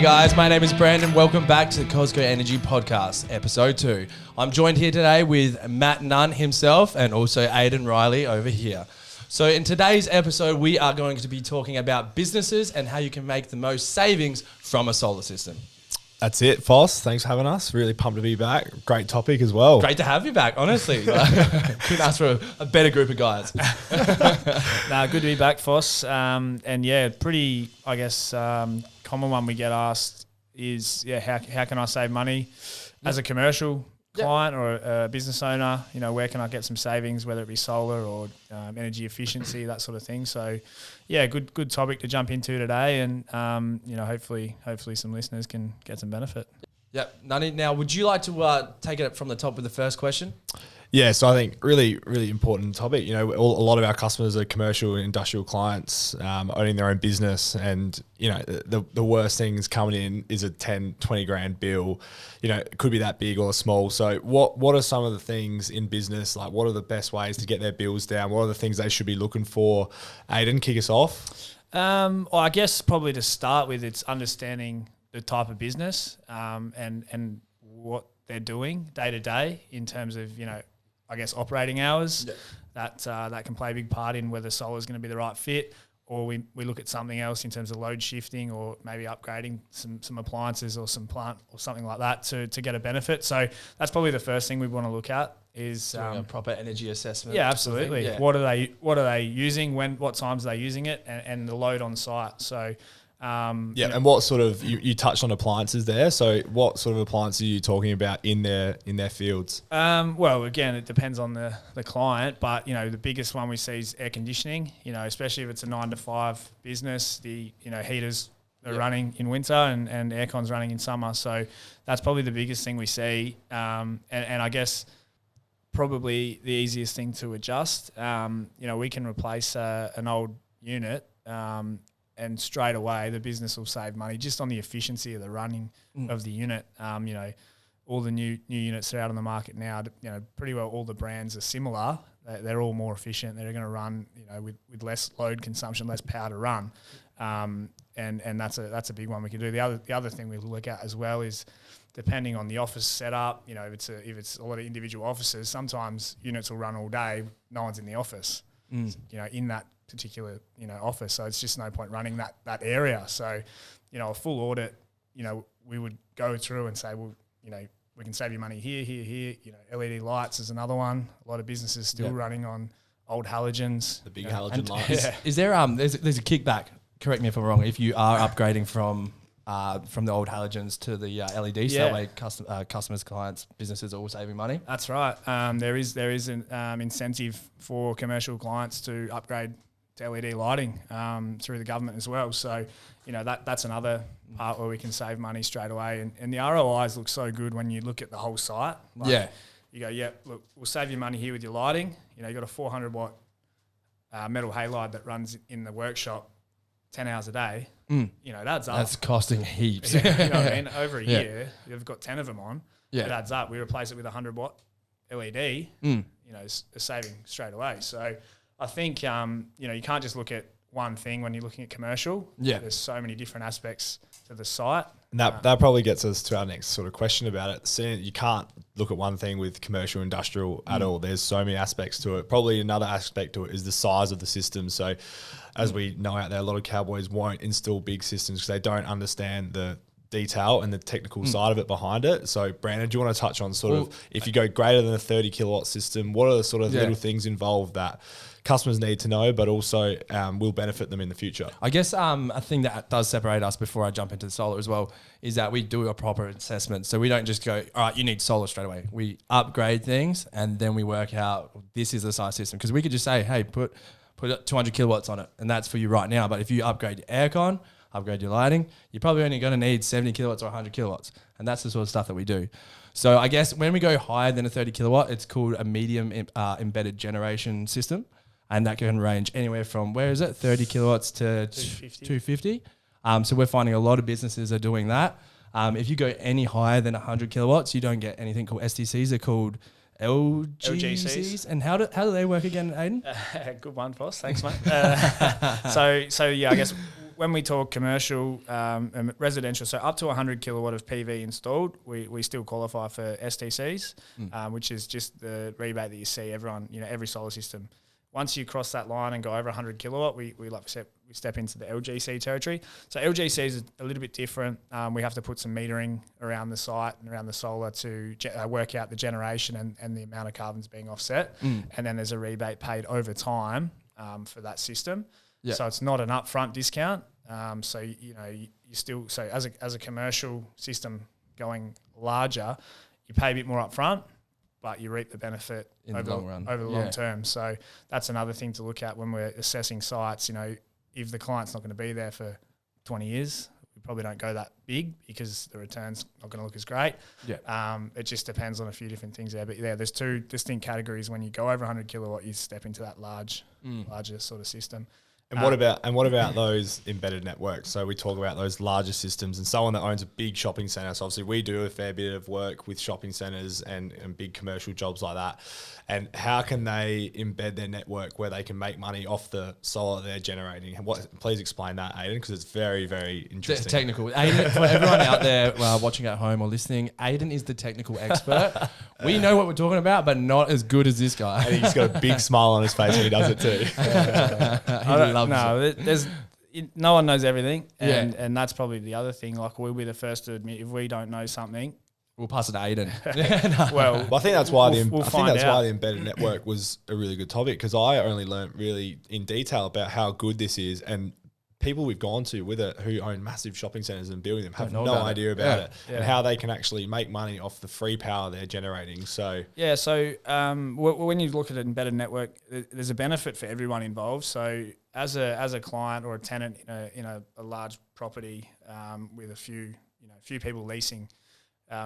Hey guys, my name is Brandon. Welcome back to the Kozco Energy Podcast, Episode 2. I'm joined here today with Matt Nunn himself and also Aidan Riley over here. So in today's episode, we are going to be talking about businesses and how you can make the most savings from a solar system. That's it, Foss. Thanks for having us. Really pumped to be back. Great topic as well. Great to have you back, honestly. Couldn't ask for a better group of guys. Good to be back, Foss. And yeah, pretty, I guess, common one we get asked is, how can I save money as a commercial client or a business owner? You know, where can I get some savings, whether it be solar or energy efficiency, that sort of thing. So, yeah, good topic to jump into today, and hopefully some listeners can get some benefit. Yep. Nunny, now would you like to take it from the top with the first question? Yeah, so I think really, really important topic. You know, a lot of our customers are commercial and industrial clients owning their own business, and, you know, the worst things coming in is a 10, 20 grand bill. You know, it could be that big or small. So what are some of the things in business, like what are the best ways to get their bills down? What are the things they should be looking for? Aidan, kick us off. Well, I guess probably to start with, it's understanding the type of business and what they're doing day to day in terms of, you know, I guess operating hours. Yeah. That can play a big part in whether solar is going to be the right fit, or we look at something else in terms of load shifting, or maybe upgrading some appliances or some plant or something like that to get a benefit. So that's probably the first thing we want to look at is a proper energy assessment. Yeah, absolutely. Yeah. What are they using? What times are they using it, and the load on site. So. And what sort of you touched on appliances there. So what sort of appliances are you talking about in their fields? Well, again, it depends on the client, but you know, the biggest one we see is air conditioning. You know, especially if it's a 9 to 5 business, the heaters are running in winter and aircon's running in summer. So that's probably the biggest thing we see. And I guess probably the easiest thing to adjust. We can replace an old unit. And straight away, the business will save money just on the efficiency of the running of the unit. All the new units that are out on the market now, you know, pretty well all the brands are similar. They're all more efficient. They're going to run, you know, with less load consumption, less power to run. And that's a big one we can do. The other thing we look at as well is depending on the office setup. You know, if it's a lot of individual offices, sometimes units will run all day. No one's in the office. You know, in that particular, you know, office. So it's just no point running that area. So, you know, a full audit, you know, we would go through and say, well, you know, we can save you money here. You know, LED lights is another one. A lot of businesses still running on old halogens. The big halogen lights. Is there there's a kickback, correct me if I'm wrong, if you are upgrading from the old halogens to the LEDs, that way customers, clients, businesses are all saving money? That's right. There is an incentive for commercial clients to upgrade to LED lighting through the government as well. So, you know, that's another part where we can save money straight away. And the ROIs look so good when you look at the whole site. You go, look, we'll save you money here with your lighting. You know, you got a 400 watt metal halide that runs in the workshop 10 hours a day. You know, it adds up. That's costing heaps. You know what I mean? Over a year, you've got 10 of them on. Yeah. It adds up. We replace it with a 100 watt LED, you know, it's a saving straight away. So I think, you know, you can't just look at one thing when you're looking at commercial. Yeah. There's so many different aspects to the site. And that probably gets us to our next sort of question about it. Seeing you can't look at one thing with commercial, industrial at all. There's so many aspects to it. Probably another aspect to it is the size of the system. So as we know out there, a lot of cowboys won't install big systems because they don't understand the detail and the technical side of it behind it. So Brandon, do you want to touch on sort of if you go greater than a 30 kilowatt system, what are the sort of little things involved that customers need to know, but also will benefit them in the future? I guess a thing that does separate us before I jump into the solar as well is that we do a proper assessment. So we don't just go, all right, you need solar straight away. We upgrade things and then we work out this is the size system. Because we could just say, hey, put 200 kilowatts on it and that's for you right now. But if you upgrade your aircon, upgrade your lighting, you're probably only going to need 70 kilowatts or 100 kilowatts. And that's the sort of stuff that we do. So I guess when we go higher than a 30 kilowatt, it's called a medium embedded generation system. And that can range anywhere from, 30 kilowatts to 250. So we're finding a lot of businesses are doing that. If you go any higher than 100 kilowatts, you don't get anything called STCs. They're called LGCs. And how do they work again, Aidan? Good one, boss. Thanks, mate. So yeah, I guess when we talk commercial and residential, so up to 100 kilowatt of PV installed, we still qualify for STCs, which is just the rebate that you see every solar system. Once you cross that line and go over 100 kilowatt, we step into the LGC territory. So LGC is a little bit different. We have to put some metering around the site and around the solar to work out the generation and the amount of carbon's being offset. And then there's a rebate paid over time for that system. Yep. So it's not an upfront discount. So you still as a commercial system going larger, you pay a bit more upfront, but you reap the benefit over the long run, over the long term. So that's another thing to look at when we're assessing sites. If the client's not going to be there for 20 years, we probably don't go that big because the return's not going to look as great. Yeah. It just depends on a few different things there. But yeah, there's two distinct categories. When you go over 100 kilowatt, you step into that larger sort of system. And what about those embedded networks? So we talk about those larger systems and someone that owns a big shopping centre. So obviously we do a fair bit of work with shopping centres and big commercial jobs like that. And how can they embed their network where they can make money off the solar they're generating? Please explain that, Aidan, because it's very, very interesting. Technical. Aidan, for everyone out there watching at home or listening, Aidan is the technical expert. We know what we're talking about, but not as good as this guy. And he's got a big smile on his face when he does it too. He loves it. No one knows everything, and that's probably the other thing. Like, we'll be the first to admit if we don't know something, we'll pass it to Aidan. Well, I think that's why the embedded network was a really good topic, because I only learnt really in detail about how good this is, and people we've gone to with it who own massive shopping centres and building them have no idea about it and how they can actually make money off the free power they're generating. So when you look at an embedded network, there's a benefit for everyone involved. So as a client or a tenant in a large property with a few people leasing,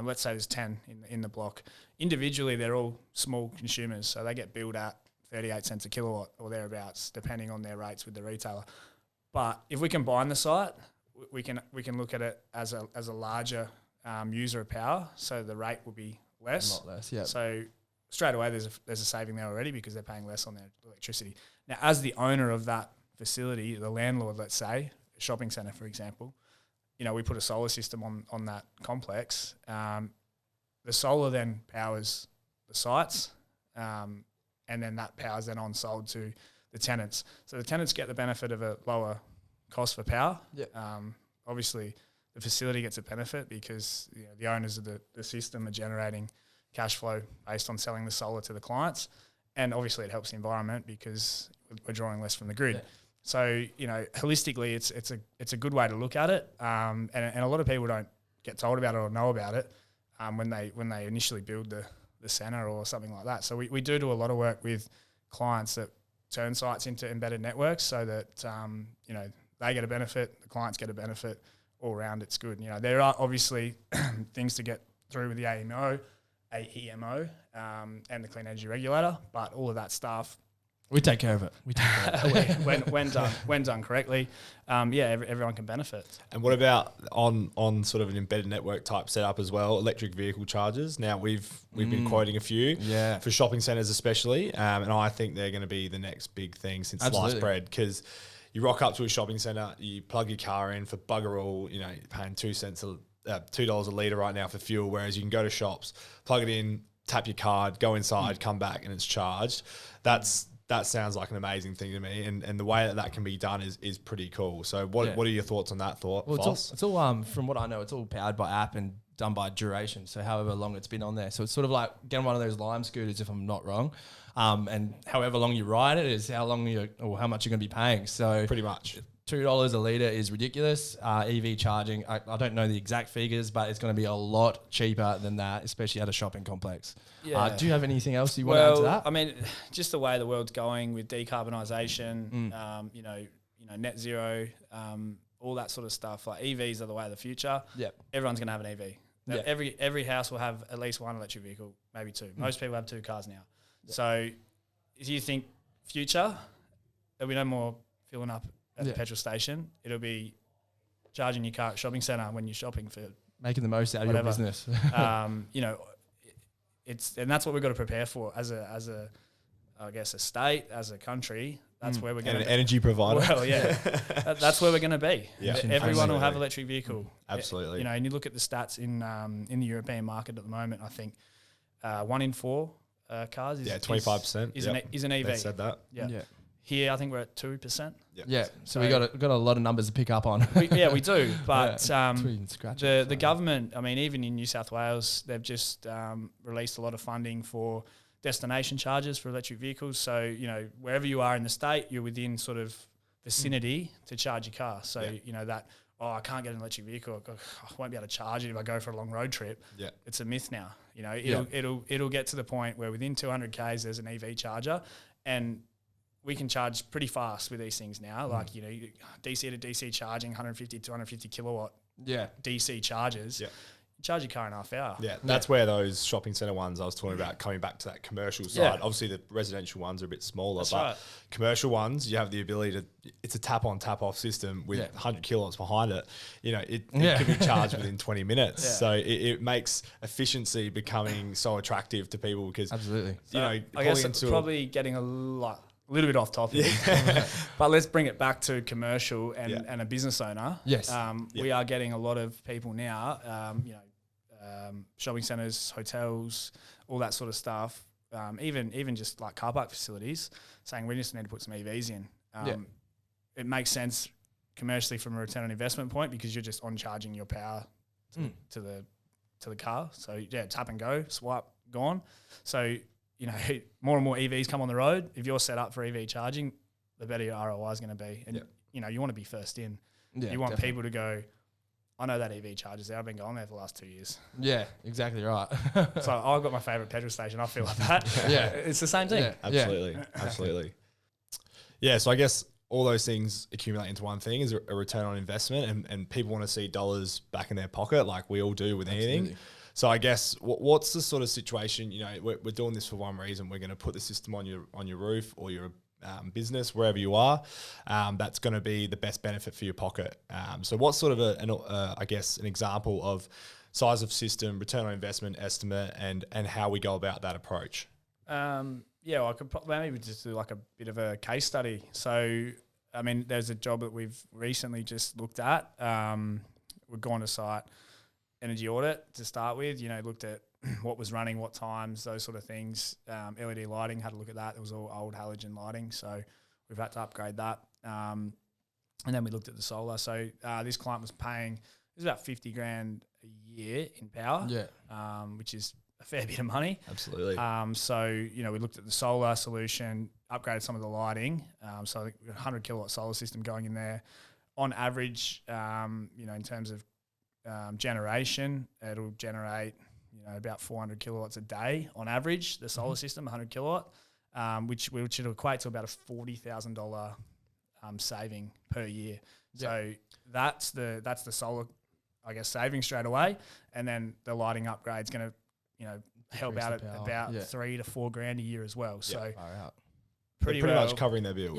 let's say there's 10 in the block. Individually, they're all small consumers, so they get billed at 38 cents a kilowatt or thereabouts, depending on their rates with the retailer. But if we combine the site, we can look at it as a larger user of power, so the rate will be less. A lot less, yeah. So straight away, there's a saving there already because they're paying less on their electricity. Now, as the owner of that facility, the landlord, let's say, a shopping centre, for example, we put a solar system on that complex. The solar then powers the sites, and then that power's then on-sold to the tenants. So the tenants get the benefit of a lower cost for power. Yeah. Obviously, the facility gets a benefit because the owners of the system are generating cash flow based on selling the solar to the clients. And obviously, it helps the environment because we're drawing less from the grid. Yeah. So, holistically, it's a good way to look at it. And a lot of people don't get told about it or know about it when they initially build the centre or something like that. So we do a lot of work with clients that turn sites into embedded networks so that, they get a benefit, the clients get a benefit, all around it's good. There are obviously things to get through with the AEMO, and the Clean Energy Regulator, but all of that stuff, we take care of it. when done correctly, everyone can benefit. And what about on sort of an embedded network type setup as well? Electric vehicle chargers. Now we've been quoting a few for shopping centres especially, and I think they're going to be the next big thing since sliced bread, because you rock up to a shopping centre, you plug your car in for bugger all, you're paying $2 a litre right now for fuel, whereas you can go to shops, plug it in, tap your card, go inside, come back, and it's charged. That sounds like an amazing thing to me, and the way that can be done is pretty cool. So what are your thoughts on that thought? Well, it's all from what I know, it's all powered by app and done by duration, so however long it's been on there. So it's sort of like getting one of those Lime scooters, if I'm not wrong, and however long you ride it is how much you're going to be paying. So pretty much $2 a litre is ridiculous. EV charging, I don't know the exact figures, but it's going to be a lot cheaper than that, especially at a shopping complex. Yeah. Do you have anything else you want to add to that? I mean, just the way the world's going with decarbonisation, net zero, all that sort of stuff. Like EVs are the way of the future. Yep. Everyone's going to have an EV. Yep. Every house will have at least one electric vehicle, maybe two. Most people have 2 cars now. Yep. So if you think future, there'll be no more filling up at the petrol station. It'll be charging your car at shopping centre when you're shopping for making the most out of your business. And that's what we've got to prepare for as a I guess a state, as a country. that's where we're And going an to energy provider. Well, yeah, that's where we're going to be. Yeah. Everyone will have Absolutely. electric vehicle. Absolutely. You know, and you look at the stats in the European market at the moment. I think 1 in 4 cars is 25%. is an EV. They said that. Yeah. Yeah. Here, I think we're at 2%. Yeah. So we got a lot of numbers to pick up on. We do. But Scratch it, the government, I mean, even in New South Wales, they've just released a lot of funding for destination charges for electric vehicles. So, you know, wherever you are in the state, you're within sort of vicinity to charge your car. So, you know, that, I can't get an electric vehicle. I won't be able to charge it if I go for a long road trip. Yeah. It's a myth now. You know, it'll get to the point where within 200 Ks there's an EV charger, and we can charge pretty fast with these things now. Like, you know, DC to DC charging, 150 to 250 kilowatt DC chargers. Yeah. You charge your car in half hour. Yeah, that's where those shopping centre ones I was talking about, coming back to that commercial side. Obviously, the residential ones are a bit smaller, That's but right. commercial ones, you have the ability to, it's a tap on, tap off system with 100 kilowatts behind it. You know, it can be charged within 20 minutes. Yeah. So it makes efficiency becoming so attractive to people because, Absolutely. you know, I guess pulling it's into probably getting a little bit off topic, but let's bring it back to commercial and a business owner. Yes. We are getting a lot of people now, you know, shopping centres, hotels, all that sort of stuff, even just like car park facilities, saying we just need to put some EVs in. It makes sense commercially from a return on investment point because you're just on charging your power to the car. So tap and go, swipe, gone. So, you know, more and more EVs come on the road. If you're set up for EV charging, the better your ROI is going to be. And, you know, you want to be first in. Yeah, you want definitely. people to go, I know that EV charges there. I've been going there for the last 2 years. Yeah, exactly right. So I've got my favourite petrol station. I feel like that. Yeah. It's the same thing. Yeah. Absolutely. Absolutely. Yeah. So I guess all those things accumulate into one thing is a return on investment, and people want to see dollars back in their pocket like we all do with anything. Absolutely. So I guess what's the sort of situation, you know, we're doing this for one reason. We're going to put the system on your roof or your business, wherever you are. That's going to be the best benefit for your pocket. So what's sort of I guess an example of size of system, return on investment estimate, and how we go about that approach? Well, I could maybe just do like a bit of a case study. So, I mean, there's a job that we've recently just looked at. We've gone to site energy audit to start with, you know, looked at what was running, what times, those sort of things. LED lighting, had a look at that. It was all old halogen lighting. So we've had to upgrade that. And then we looked at the solar. So this client was paying, it was about 50 grand a year in power, which is a fair bit of money. Absolutely. So, you know, we looked at the solar solution, upgraded some of the lighting. So I think we've got a 100 kilowatt solar system going in there. On average, you know, in terms of generation, it'll generate, you know, about 400 kilowatts a day on average, the solar system, 100 kilowatt, which would equate to about a $40,000 saving per year. So that's the solar, I guess, saving straight away. And then the lighting upgrade's going to, you know, help out at about $3 to $4 grand a year as well. So pretty much covering their bills.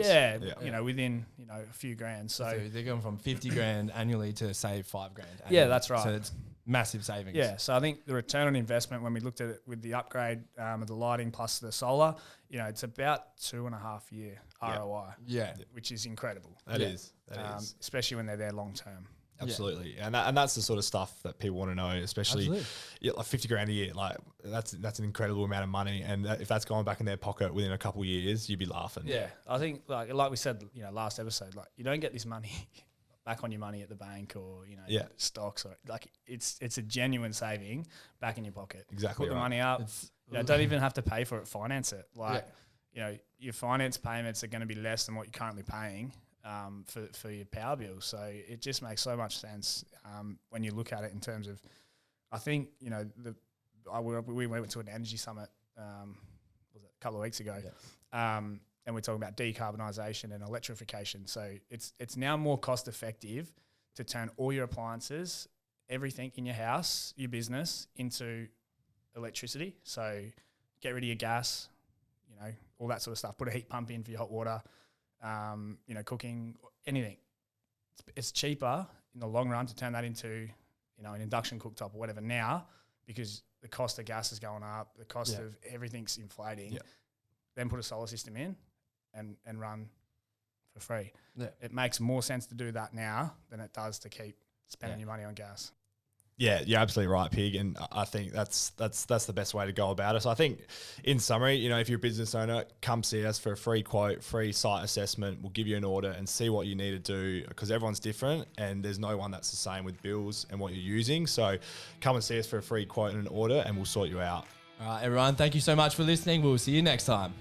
You know, within, you know, a few grand. So they're going from 50 grand annually to save 5 grand annually. Yeah, that's right. So it's massive savings. Yeah, so I think the return on investment when we looked at it with the upgrade of the lighting plus the solar, you know, it's about 2.5 year ROI. Yeah. Which is incredible. That is. Especially when they're there long term. Absolutely. And that's the sort of stuff that people want to know, especially like 50 grand a year. Like that's an incredible amount of money. And if that's going back in their pocket within a couple of years, you'd be laughing. Yeah. I think like we said, you know, last episode, like you don't get this money back on your money at the bank or, you know, stocks, or like it's a genuine saving back in your pocket. Exactly. Put the money up. You know, don't even have to pay for it, finance it. Like, you know, your finance payments are going to be less than what you're currently paying for your power bill. So it just makes so much sense when you look at it in terms of, I think, you know, we went to an energy summit was it a couple of weeks ago, and we're talking about decarbonisation and electrification. So it's now more cost effective to turn all your appliances, everything in your house, your business, into electricity. So get rid of your gas, you know, all that sort of stuff. Put a heat pump in for your hot water. You know, cooking, anything. It's cheaper in the long run to turn that into, you know, an induction cooktop or whatever now, because the cost of gas is going up, the cost of everything's inflating. Then put a solar system in and run for free. Yeah. It makes more sense to do that now than it does to keep spending your money on gas. Yeah, you're absolutely right, Pig, and I think that's the best way to go about it. So I think, in summary, you know, if you're a business owner, come see us for a free quote, free site assessment. We'll give you an order and see what you need to do, because everyone's different and there's no one that's the same with bills and what you're using. So come and see us for a free quote and an order, and we'll sort you out. All right, everyone, thank you so much for listening. We'll see you next time.